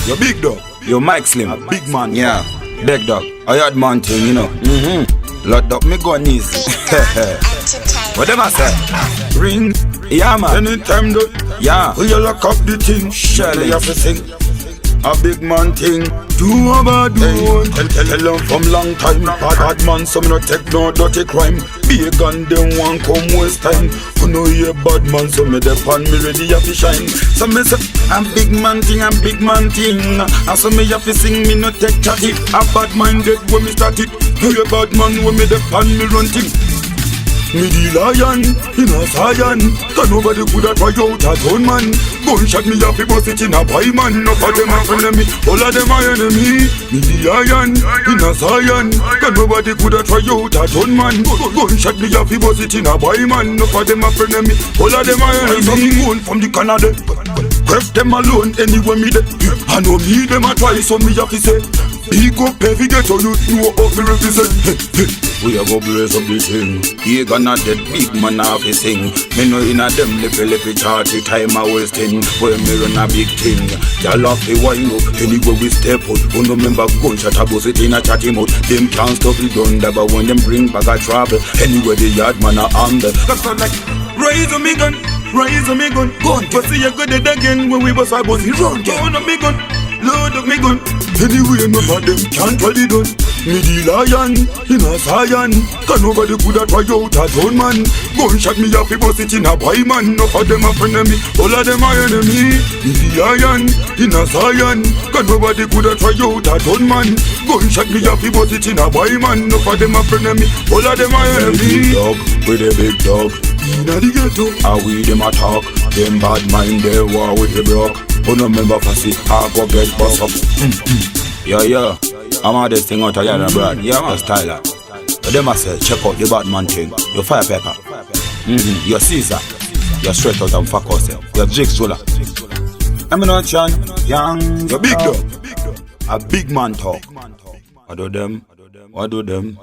You big dog. Yo, Mike Slim. A big man. Yeah. Big dog. I had man thing, you know. Load up me gun easy. What them I say? Ring. Yeah, man. Anytime though. Yeah. We lock up the thing. Surely. You have to sing. A big man thing. Do about do one. Tell them from long time. Bad man, some no take no dirty crime. Be a gun, them one come waste time. Who know you a bad man, so me the pan me ready have to shine. So me say, I'm big man thing, I'm big man thing. And so me have to sing, me no take chatty. A bad mind get when me start it. You a bad man when me the pan me run thing. Me the lion, in a Zion. Cause nobody coulda try out a gun man. Gunshot me happy bust it in a pie man. Enough of them a friend me, all of them a enemy. Me the lion, in a Zion. Cause nobody coulda try out a gun man. Gunshot me happy bust it in a pie man. Enough of them a friend me, all of them a enemy. Gun from the Canada, creft them alone anywhere me dey. I know me them a try, so me have to say, big up every ghetto you know how me represent. We a go blaze up the thing. He gonna dead big man have his sing. Me know inna them lippy charty time I wasting. When me run a big thing, y'all off the wine up. Anywhere we step out, who no member gunshot a bust it in a chatty mouth. Them can't stop it done, but when them bring back a trouble, anywhere the yard man a arm them. Cause I'm like, raise on me gun, raise on me gun. Gun, but see you go dead again when we bust a bus. Run, turn on me gun, load up me gun. Anyway, none of them can't hold it done. Me the lion, in a Zion. Cause nobody coulda try out a gun man. Gunshot me happy bust it in a pie man. Enough of them a friend of me, all of them a enemy. Me the lion, in a Zion. Cause nobody coulda try out a gun man. Gunshot me happy bust it in a pie man. Enough of them a friend of me, all of them a enemy. Big dog, with a big dog. Inna the ghetto, how we them a talk. Them bad mind they war with the broke. Who no member fussy, I go get bust up. Yeah. I'm all this thing out of yard abroad. Yeah, man, styler. But them I say, check out the Batman thing. Your fire pepper. Your Caesar. You're straight out and fuck yourself. You're Jigsaw. I'm not Chan. Young. You're big dog. A big man talk. What do them?